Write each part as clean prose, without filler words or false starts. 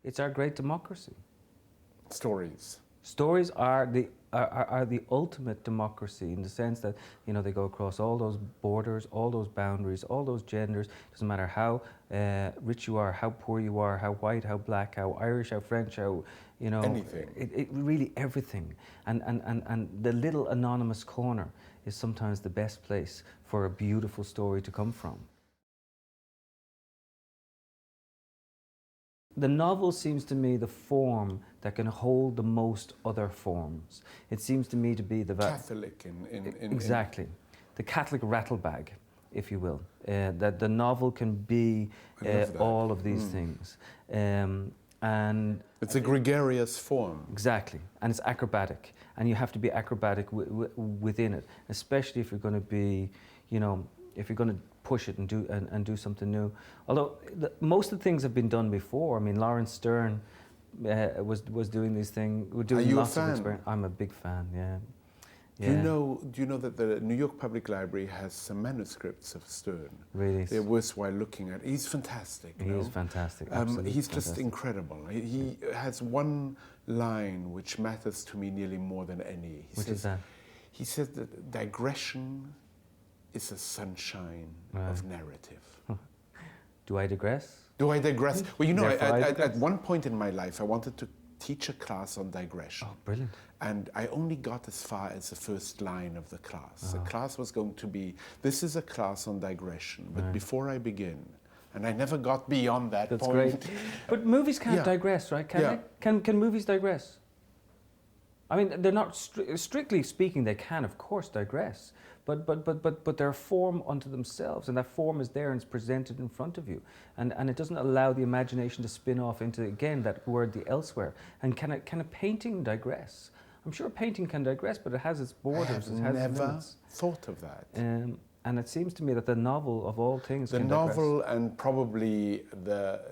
It's our great democracy. Stories. Stories are the ultimate democracy, in the sense that, you know, they go across all those borders, all those boundaries, all those genders. Doesn't matter how rich you are, how poor you are, how white, how black, how Irish, how French, how, you know, anything. It really everything. And the little anonymous corner is sometimes the best place for a beautiful story to come from. The novel seems to me the form that can hold the most other forms. It seems to me to be the... Catholic exactly. The Catholic rattlebag, if you will. That the novel can be all of these things. And it's a gregarious form. Exactly. And it's acrobatic. And you have to be acrobatic within it, especially if you're going to be, you know, if you're going to push it and do something new. Although most of the things have been done before. I mean, Lawrence Stern was doing these things. Are you a fan? I'm a big fan. Yeah. Do you know that the New York Public Library has some manuscripts of Stern? Really? They're worthwhile looking at. He's fantastic. He is fantastic. Absolutely he's fantastic. just incredible. He has one line which matters to me nearly more than any. Which is that? He says that digression is a sunshine of narrative. Do I digress? Do I digress? Well, you know, at one point in my life, I wanted to teach a class on digression. Oh, brilliant. And I only got as far as the first line of the class. The class was going to be, this is a class on digression, but before I begin, and I never got beyond that point. That's great. But movies can't digress, right? Can they? Can movies digress? I mean, they're not, strictly speaking, they can, of course, digress. But they're a form unto themselves, and that form is there and it's presented in front of you. And it doesn't allow the imagination to spin off into, again, that word, the elsewhere. And can a painting digress? I'm sure a painting can digress, but it has its borders, it has its limits. Thought of that. And it seems to me that the novel, of all things, the can novel digress. And probably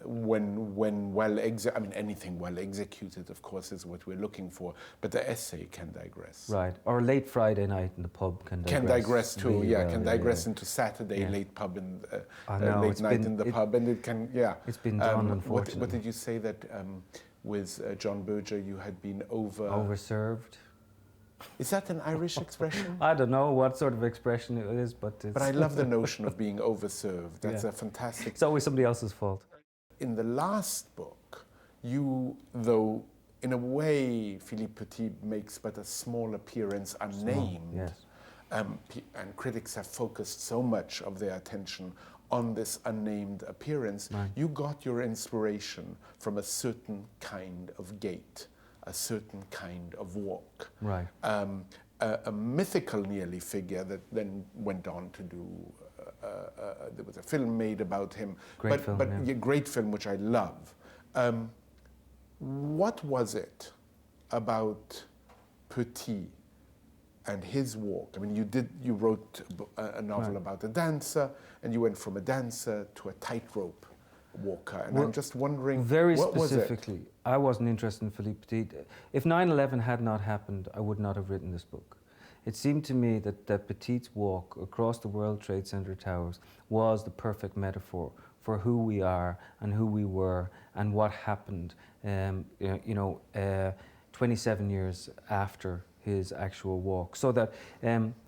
when well I mean, anything well executed, of course, is what we're looking for. But the essay can digress. Right. Or late Friday night in the pub can digress. Can digress too. Really well, can digress into Saturday late pub and late night in the pub, and it can. It's been done, unfortunately. What did you say that with John Berger you had been overserved? Is that an Irish expression? I don't know what sort of expression it is, but it's... But I love the notion of being overserved. That's a fantastic... It's always somebody else's fault. In the last book, you, though, in a way, Philippe Petit makes but a small appearance unnamed. Yes. And critics have focused so much of their attention on this unnamed appearance. Right. You got your inspiration from a certain kind of gait, a certain kind of walk. Right. A mythical nearly figure that then went on to do, there was a film made about him. Great film, great film, which I love. What was it about Petit and his walk? I mean, you wrote a novel about a dancer, and you went from a dancer to a tightrope walker, and I'm just wondering, very what specifically, was it? I wasn't interested in Philippe Petit. If 9/11 had not happened, I would not have written this book. It seemed to me that Petit's walk across the World Trade Center towers was the perfect metaphor for who we are and who we were and what happened 27 years after his actual walk. So that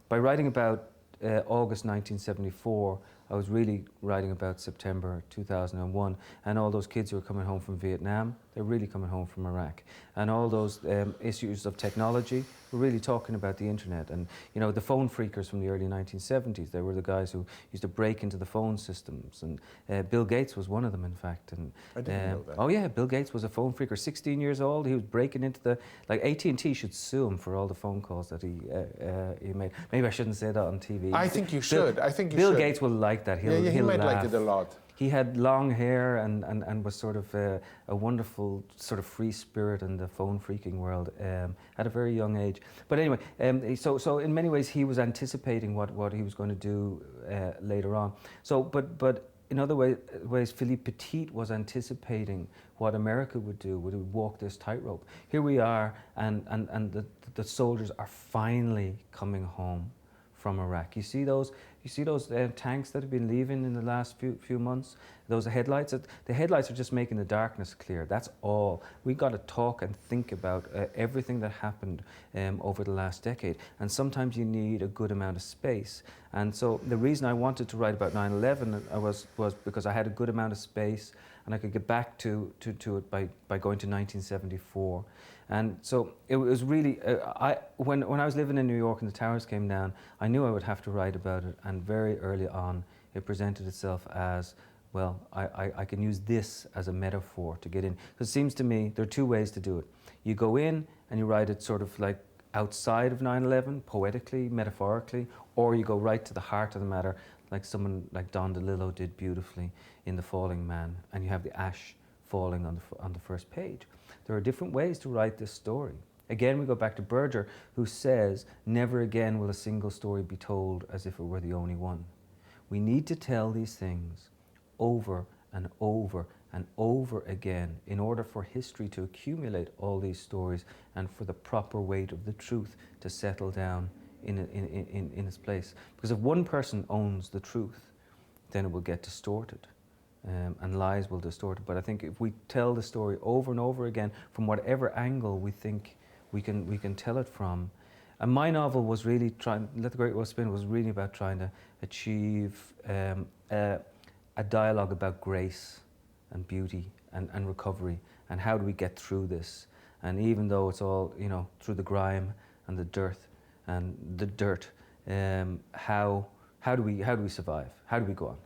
by writing about August 1974, I was really writing about September 2001, and all those kids who were coming home from Vietnam, they're really coming home from Iraq. And all those issues of technology, we're really talking about the internet. And you know, the phone freakers from the early 1970s, they were the guys who used to break into the phone systems. And Bill Gates was one of them, in fact. And I didn't know that. Oh yeah, Bill Gates was a phone freaker, 16 years old. He was breaking into the, like AT&T should sue him for all the phone calls that he made. Maybe I shouldn't say that on TV. I think you should. Bill Gates will like that. He might laugh. like it a lot. He had long hair and was sort of a wonderful sort of free spirit in the phone freaking world at a very young age. But anyway, so in many ways he was anticipating what he was going to do later on. So, but in other ways, Philippe Petit was anticipating what America would do, would walk this tightrope. Here we are, and the soldiers are finally coming home from Iraq. You see those tanks that have been leaving in the last few months. Those headlights. The headlights are just making the darkness clear. That's all. We got to talk and think about everything that happened over the last decade. And sometimes you need a good amount of space. And so the reason I wanted to write about 9/11 was because I had a good amount of space, and I could get back to it by going to 1974. And so it was really, when I was living in New York and the towers came down, I knew I would have to write about it. And very early on, it presented itself as, well, I can use this as a metaphor to get in. Because it seems to me there are two ways to do it. You go in and you write it sort of like outside of 9/11, poetically, metaphorically, or you go right to the heart of the matter, like someone like Don DeLillo did beautifully in The Falling Man, and you have the ash falling on the first page. There are different ways to write this story. Again, we go back to Berger, who says, never again will a single story be told as if it were the only one. We need to tell these things over and over and over again in order for history to accumulate all these stories and for the proper weight of the truth to settle down in its place. Because if one person owns the truth, then it will get distorted. And lies will distort it. But I think if we tell the story over and over again from whatever angle we think we can tell it from, and my novel was really trying, Let the Great World Spin was really about trying to achieve a dialogue about grace and beauty and recovery, and how do we get through this. And even though it's all, through the grime and the dirt, how do we survive? How do we go on?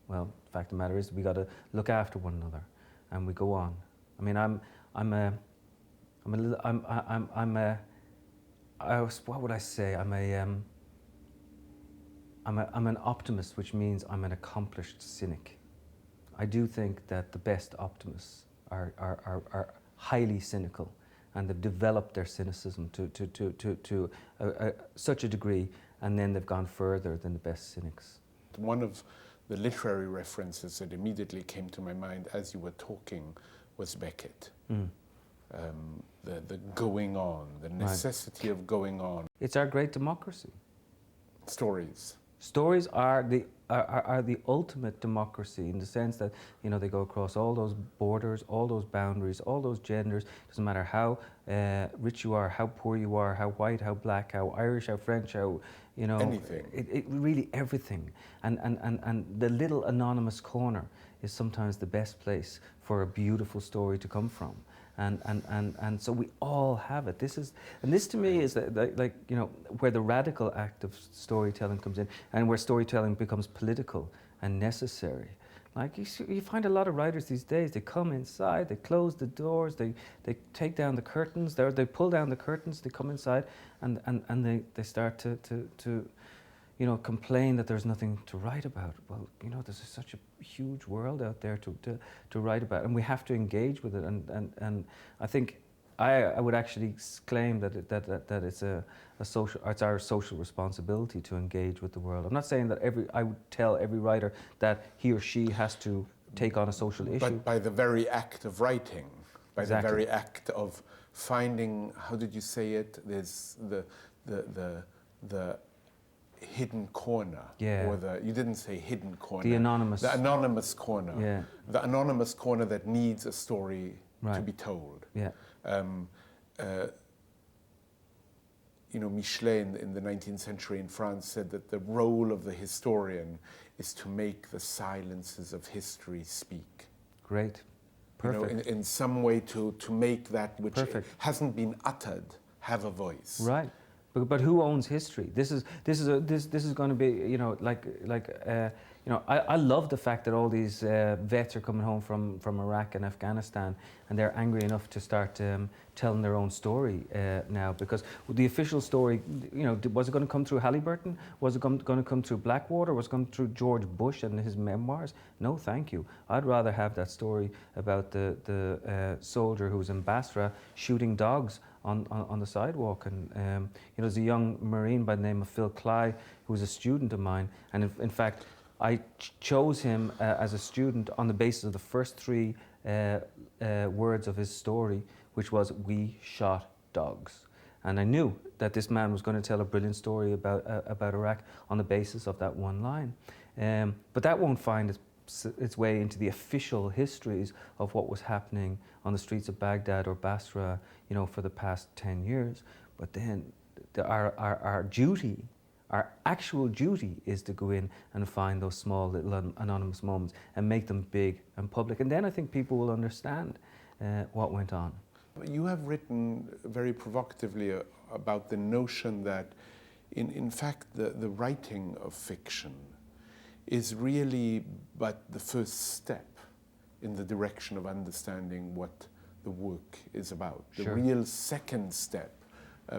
Well, the fact of the matter is we got to look after one another, and we go on. I mean, what would I say? I'm an optimist, which means I'm an accomplished cynic. I do think that the best optimists are highly cynical, and they've developed their cynicism to such a degree, and then they've gone further than the best cynics. One of the literary references that immediately came to my mind as you were talking was Beckett. The going on, the necessity of going on. It's our great democracy. Stories. Stories are the ultimate democracy, in the sense that they go across all those borders, all those boundaries, all those genders. Doesn't matter how rich you are, how poor you are, how white, how black, how Irish, how French, how anything. It really everything. And the little anonymous corner is sometimes the best place for a beautiful story to come from. And so we all have it. This to me is where the radical act of storytelling comes in, and where storytelling becomes political and necessary. Like you find a lot of writers these days, they come inside, they close the doors, they take down the curtains, they pull down the curtains, they come inside, and they start to complain that there's nothing to write about. Well, there's such a huge world out there to write about, and we have to engage with it. And I think I would actually claim that it's our social responsibility to engage with the world. I'm not saying that I would tell every writer that he or she has to take on a social issue. But by the very act of writing, by Exactly. the very act of finding, how did you say it? There's the hidden corner, or you didn't say hidden corner. The anonymous corner. Yeah. The anonymous corner that needs a story to be told. Yeah. Michelet in the 19th century in France said that the role of the historian is to make the silences of history speak. Great. Perfect. In some way to make that which Perfect. hasn't been uttered have a voice. Right. But who owns history? This is going to be I love the fact that all these vets are coming home from Iraq and Afghanistan, and they're angry enough to start telling their own story now, because the official story, was it going to come through Halliburton? Was it going to come through Blackwater? Was it going through George Bush and his memoirs? No, thank you. I'd rather have that story about the soldier who was in Basra shooting dogs on the sidewalk. And there's a young Marine by the name of Phil Cly who was a student of mine, and in fact I chose him as a student on the basis of the first three words of his story, which was, "We shot dogs." And I knew that this man was going to tell a brilliant story about Iraq on the basis of that one line. But that won't find its way into the official histories of what was happening on the streets of Baghdad or Basra, you know, for the past 10 years. But then our duty, our actual duty, is to go in and find those small little anonymous moments and make them big and public. And then I think people will understand what went on. You have written very provocatively about the notion that, in fact, the writing of fiction is really but the first step in the direction of understanding what the work is about. The Sure. real second step,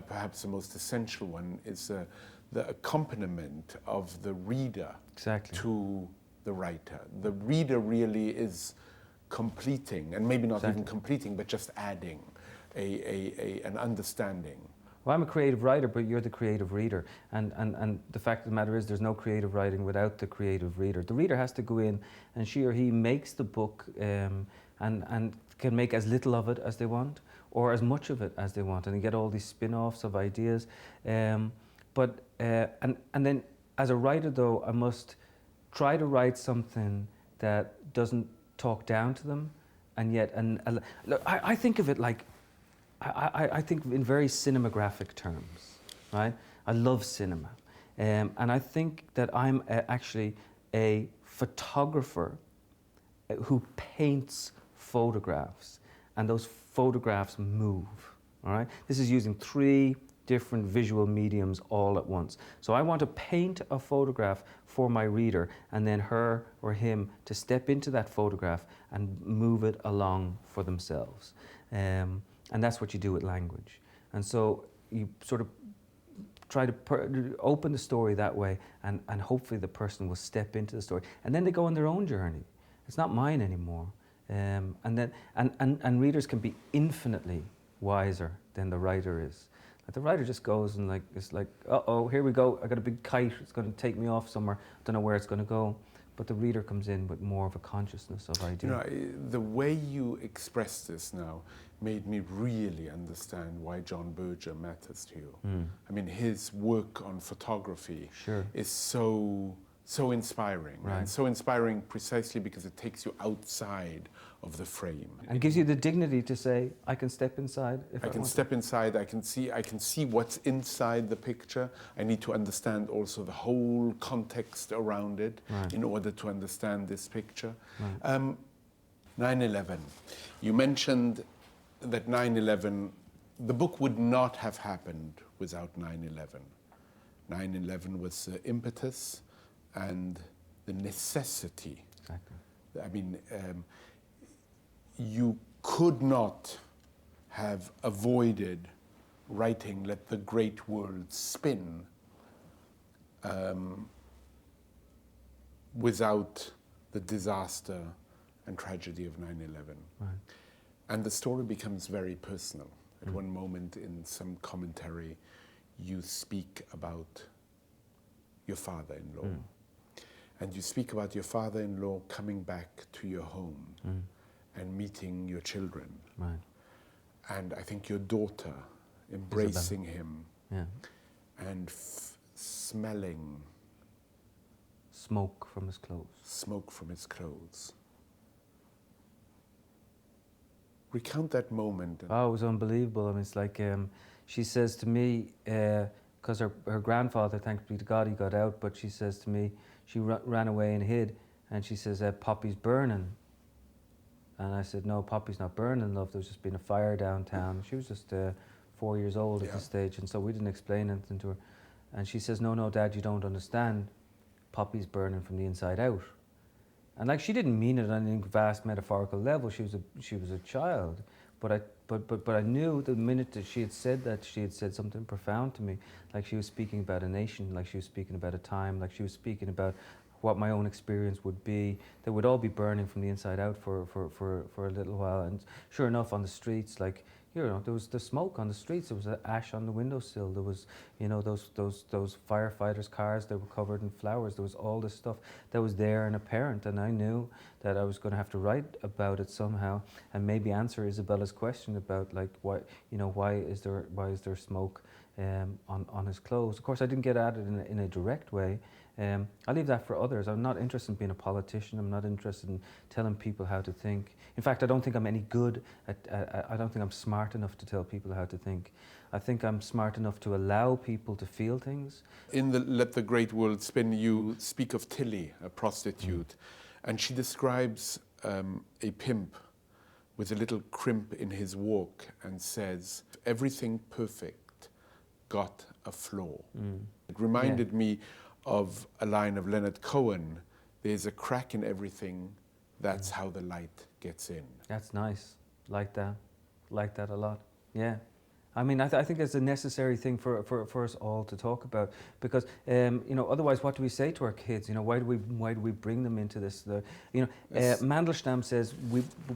perhaps the most essential one, is the accompaniment of the reader Exactly. to the writer. The reader really is completing, and maybe not Exactly. even completing, but just adding an understanding. Well, I'm a creative writer, but you're the creative reader. And the fact of the matter is there's no creative writing without the creative reader. The reader has to go in and she or he makes the book and can make as little of it as they want or as much of it as they want. And you get all these spin-offs of ideas. And then as a writer, though, I must try to write something that doesn't talk down to them. And yet, look, I think of it like, I think in very cinematographic terms, right? I love cinema. And I think that I'm actually a photographer who paints photographs, and those photographs move, all right? This is using 3 different visual mediums all at once. So I want to paint a photograph for my reader, and then her or him to step into that photograph and move it along for themselves. And that's what you do with language. And so you sort of try to open the story that way, and hopefully the person will step into the story. And then they go on their own journey. It's not mine anymore. And readers can be infinitely wiser than the writer is. Like the writer just goes and it's like, uh-oh, here we go. I got a big kite. It's going to take me off somewhere. Don't know where it's going to go. But the reader comes in with more of a consciousness of idea. You know, the way you express this now made me really understand why John Berger matters to you. I mean, his work on photography Sure. is so inspiring. Right. And so inspiring precisely because it takes you outside of the frame. And gives you the dignity to say, I can step inside if I I can want step inside, I can see what's inside the picture. I need to understand also the whole context around it Right. in order to understand this picture. Right. 9/11. You mentioned that 9/11, the book would not have happened without 9/11. 9/11 was the impetus and the necessity. Exactly. I mean, you could not have avoided writing Let the Great World Spin without the disaster and tragedy of 9/11. Right. And the story becomes very personal. At one moment in some commentary, you speak about your father-in-law. And you speak about your father-in-law coming back to your home and meeting your children. Right. And I think your daughter embracing him Yeah. and smelling Smoke from his clothes. smoke from his clothes. Recount that moment. Oh, it was unbelievable. I mean, it's like she says to me, because her grandfather, thanks be to God, he got out, but she says to me, she ran away and hid, and she says, Poppy's burning. And I said, no, Poppy's not burning, love. There's just been a fire downtown. She was just 4 years old at this stage, and so we didn't explain anything to her. And she says, no, Dad, you don't understand. Poppy's burning from the inside out. And like, she didn't mean it on any vast metaphorical level. She was a child, but I knew the minute that she had said something profound to me. Like she was speaking about a nation, like she was speaking about a time, like she was speaking about what my own experience would be. They would all be burning from the inside out for a little while. And sure enough, on the streets, like, you know, there was the smoke on the streets. There was ash on the windowsill. There was, you know, those firefighters' cars that were covered in flowers. There was all this stuff that was there and apparent. And I knew that I was going to have to write about it somehow, and maybe answer Isabella's question about, like, why, you know, why is there smoke on his clothes. Of course, I didn't get at it in a direct way. I'll leave that for others. I'm not interested in being a politician. I'm not interested in telling people how to think. In fact, I don't think I'm any good at, I don't think I'm smart enough to tell people how to think. I think I'm smart enough to allow people to feel things. In the Let the Great World Spin, you speak of Tilly, a prostitute, and she describes a pimp with a little crimp in his walk and says, everything perfect got a flaw. It reminded me of a line of Leonard Cohen, there's a crack in everything, that's how the light gets in. That's nice. Like that a lot. Yeah. I mean, I think it's a necessary thing for us all to talk about, because you know, otherwise, what do we say to our kids? You know, why do we bring them into this? Mandelstam says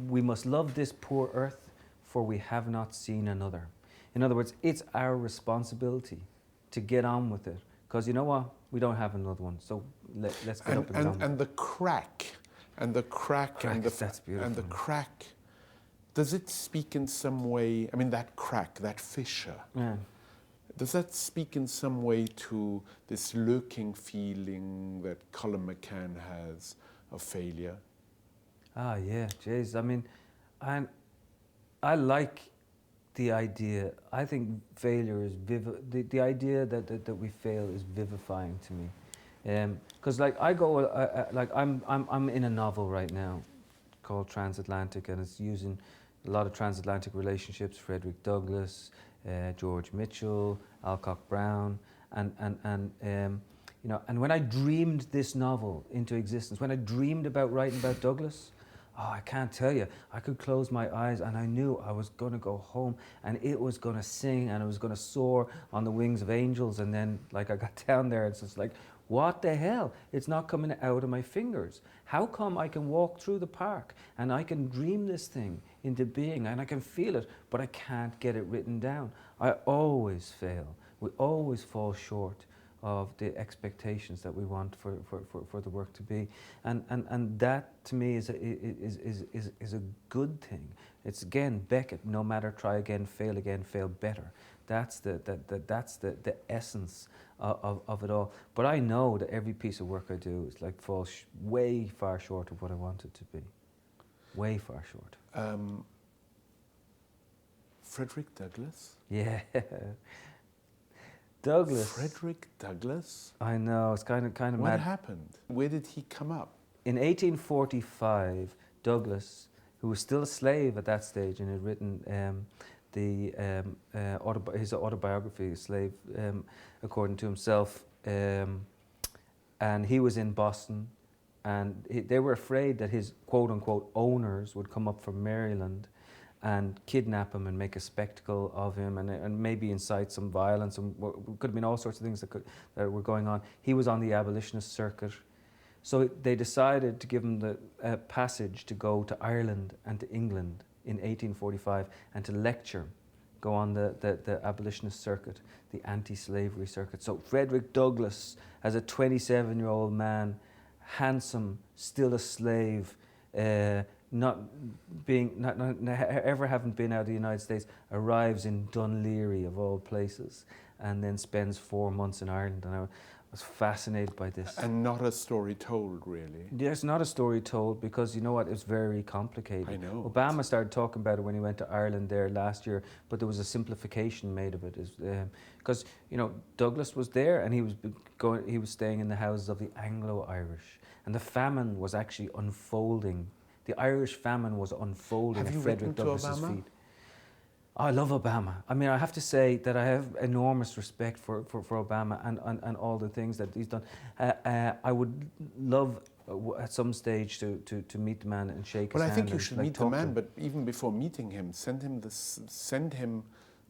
we must love this poor earth, for we have not seen another. In other words, it's our responsibility to get on with it, because you know what, we don't have another one. So let's get up and down. And the crack, and the crack, and the crack. Does it speak in some way, I mean, that crack, that fissure, does that speak in some way to this lurking feeling that Colum McCann has of failure? Ah, yeah, jeez. I mean, I like the idea. I think failure is the idea that we fail is vivifying to me. Because like I go, like I'm in a novel right now called Transatlantic, and it's using a lot of transatlantic relationships, Frederick Douglass, George Mitchell, Alcock Brown, and you know, and when I dreamed this novel into existence, when I dreamed about writing about Douglass, oh, I can't tell you, I could close my eyes and I knew I was going to go home and it was going to sing and it was going to soar on the wings of angels. And then, like, I got down there, it's just like, what the hell? It's not coming out of my fingers. How come I can walk through the park and I can dream this thing into being and I can feel it, but I can't get it written down? I always fail. We always fall short of the expectations that we want for the work to be, and that to me is a good thing. It's again Beckett. No matter, try again, fail better. That's the essence of it all. But I know that every piece of work I do is like falls way far short of what I want it to be. Way far short. Frederick Douglass? Yeah. Douglass. Frederick Douglass? I know, it's kind of mad. What happened? Where did he come up? In 1845, Douglass, who was still a slave at that stage and had written his autobiography, Slave, according to himself, and he was in Boston, and they were afraid that his quote-unquote owners would come up from Maryland and kidnap him and make a spectacle of him and maybe incite some violence, and could have been all sorts of things that were going on. He was on the abolitionist circuit. So they decided to give him the passage to go to Ireland and to England in 1845 and to lecture, go on the abolitionist circuit, the anti-slavery circuit. So Frederick Douglass, as a 27-year-old man, handsome, still a slave, not ever having been out of the United States, arrives in Dunleary of all places, and then spends 4 months in Ireland. And I was fascinated by this. And not a story told, really. There's not a story told, because you know what, it's very complicated. I know. Obama started talking about it when he went to Ireland there last year, but there was a simplification made of it, because you know Douglass was there and he was staying in the houses of the Anglo-Irish, and the famine was actually unfolding. The Irish famine was unfolding at Frederick Douglass's feet. I love Obama. I mean, I have to say that I have enormous respect for Obama and all the things that he's done. I would love at some stage to meet the man and shake his hand. Well, I think you should meet the man, but even before meeting him, send him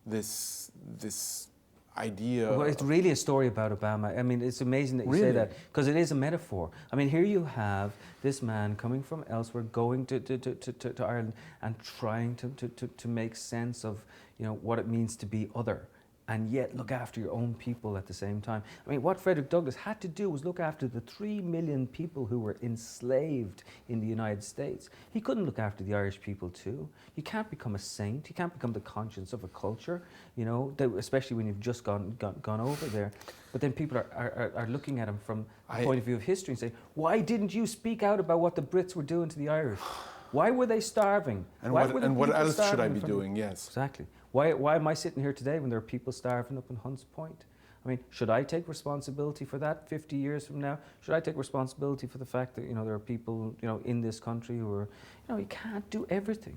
this idea. Well, it's really a story about Obama. I mean, it's amazing that you say that, because it is a metaphor. I mean, here you have this man coming from elsewhere, going to Ireland and trying to make sense of, you know, what it means to be other, and yet look after your own people at the same time. I mean, what Frederick Douglass had to do was look after the 3 million people who were enslaved in the United States. He couldn't look after the Irish people too. You can't become a saint. You can't become the conscience of a culture, you know, especially when you've just gone over there. But then people are looking at him from the point of view of history and saying, why didn't you speak out about what the Brits were doing to the Irish? Why were they starving? And what else should I be doing? Yes. Exactly. Why am I sitting here today when there are people starving up in Hunts Point? I mean, should I take responsibility for that 50 years from now? Should I take responsibility for the fact that, you know, there are people, you know, in this country who are, you know, you can't do everything.